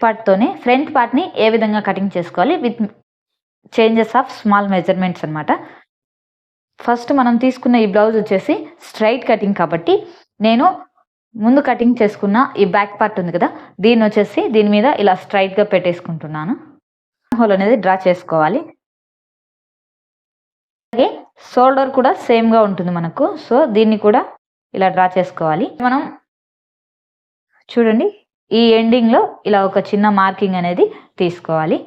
పార్ట్తోనే front పార్ట్ని ఏ విధంగా cutting చేసుకోవాలి with changes of small measurements అనమాట. ఫస్ట్ మనం తీసుకున్న ఈ బ్లౌజ్ వచ్చేసి స్ట్రైట్ కటింగ్ కాబట్టి నేను ముందు కటింగ్ చేసుకున్న ఈ బ్యాక్ పార్ట్ ఉంది కదా, దీన్ని వచ్చేసి దీని మీద ఇలా స్ట్రైట్గా పెట్టేసుకుంటున్నాను. హోల్ అనేది డ్రా చేసుకోవాలి. అలాగే షోల్డర్ కూడా సేమ్గా ఉంటుంది మనకు, సో దీన్ని కూడా ఇలా డ్రా చేసుకోవాలి. మనం చూడండి ఈ ఎండింగ్లో ఇలా ఒక చిన్న మార్కింగ్ అనేది తీసుకోవాలి.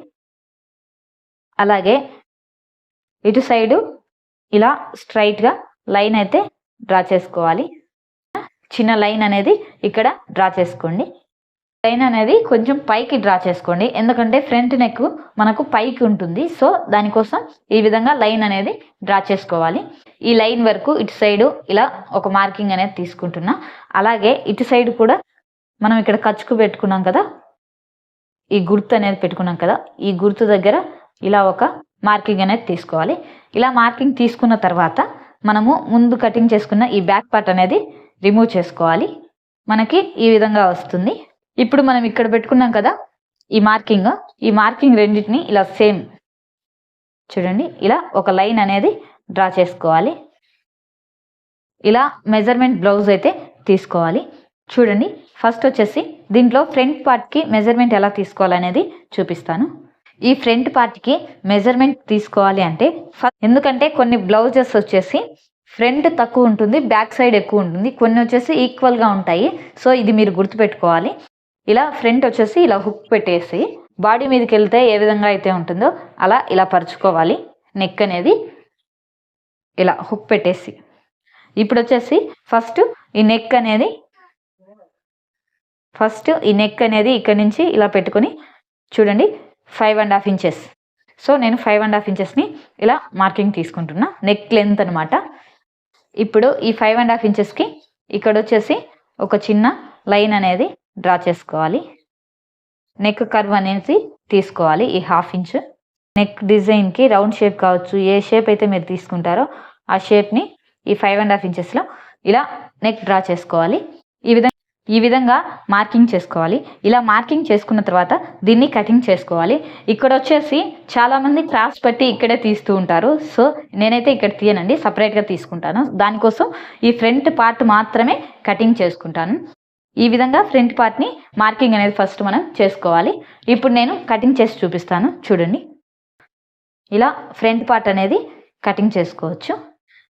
అలాగే ఇటు సైడు ఇలా స్ట్రైట్గా లైన్ అయితే డ్రా చేసుకోవాలి. చిన్న లైన్ అనేది ఇక్కడ డ్రా చేసుకోండి. లైన్ అనేది కొంచెం పైకి డ్రా చేసుకోండి, ఎందుకంటే ఫ్రంట్ నెక్ మనకు పైకి ఉంటుంది. సో దానికోసం ఈ విధంగా లైన్ అనేది డ్రా చేసుకోవాలి. ఈ లైన్ వరకు ఇటు సైడు ఇలా ఒక మార్కింగ్ అనేది తీసుకుంటున్నా. అలాగే ఇటు సైడ్ కూడా మనం ఇక్కడ ఖర్చుకు పెట్టుకున్నాం కదా, ఈ గుర్తు అనేది పెట్టుకున్నాం కదా, ఈ గుర్తు దగ్గర ఇలా ఒక మార్కింగ్ అనేది తీసుకోవాలి. ఇలా మార్కింగ్ తీసుకున్న తర్వాత మనము ముందు కటింగ్ చేసుకున్న ఈ బ్యాక్ పార్ట్ అనేది రిమూవ్ చేసుకోవాలి. మనకి ఈ విధంగా వస్తుంది. ఇప్పుడు మనం ఇక్కడ పెట్టుకున్నాం కదా ఈ మార్కింగ్ రెండింటిని ఇలా సేమ్ చూడండి ఇలా ఒక లైన్ అనేది డ్రా చేసుకోవాలి. ఇలా మెజర్మెంట్ బ్లౌజ్ అయితే తీసుకోవాలి. చూడండి ఫస్ట్ వచ్చేసి దీంట్లో ఫ్రంట్ పార్ట్కి మెజర్మెంట్ ఎలా తీసుకోవాలనేది చూపిస్తాను. ఈ ఫ్రంట్ పార్ట్కి మెజర్మెంట్ తీసుకోవాలి అంటే ఎందుకంటే కొన్ని బ్లౌజెస్ వచ్చేసి ఫ్రంట్ తక్కువ ఉంటుంది, బ్యాక్ సైడ్ ఎక్కువ ఉంటుంది, కొన్ని వచ్చేసి ఈక్వల్గా ఉంటాయి. సో ఇది మీరు గుర్తుపెట్టుకోవాలి. ఇలా ఫ్రంట్ వచ్చేసి ఇలా హుక్ పెట్టేసి బాడీ మీదకి వెళ్తే ఏ విధంగా అయితే ఉంటుందో అలా ఇలా పరుచుకోవాలి. నెక్ అనేది ఇలా హుక్ పెట్టేసి ఇప్పుడు వచ్చేసి ఫస్ట్ ఈ నెక్ అనేది ఇక్కడ నుంచి ఇలా పెట్టుకొని చూడండి 5.5 ఇంచెస్. సో నేను 5.5 ఇంచెస్ని ఇలా మార్కింగ్ తీసుకుంటున్నా, నెక్ లెంత్ అనమాట. ఇప్పుడు ఈ 5.5 ఇంచెస్కి ఇక్కడ వచ్చేసి ఒక చిన్న లైన్ అనేది డ్రా చేసుకోవాలి. నెక్ కర్వ్ అనేది తీసుకోవాలి. ఈ 1/2 ఇంచ్ నెక్ డిజైన్కి రౌండ్ షేప్ కావచ్చు, ఏ షేప్ అయితే మీరు తీసుకుంటారో ఆ షేప్ని ఈ 5.5 ఇంచెస్లో ఇలా నెక్ డ్రా చేసుకోవాలి. ఈ విధంగా మార్కింగ్ చేసుకోవాలి. ఇలా మార్కింగ్ చేసుకున్న తర్వాత దీన్ని కటింగ్ చేసుకోవాలి. ఇక్కడ వచ్చేసి చాలామంది క్రాస్ పట్టి ఇక్కడే తీస్తూ ఉంటారు. సో నేనైతే ఇక్కడ తీయనండి, సపరేట్గా తీసుకుంటాను. దానికోసం ఈ ఫ్రంట్ పార్ట్ మాత్రమే కటింగ్ చేసుకుంటాను. ఈ విధంగా ఫ్రంట్ పార్ట్ని మార్కింగ్ అనేది ఫస్ట్ మనం చేసుకోవాలి. ఇప్పుడు నేను కటింగ్ చేసి చూపిస్తాను. చూడండి ఇలా ఫ్రంట్ పార్ట్ అనేది కటింగ్ చేసుకోవచ్చు.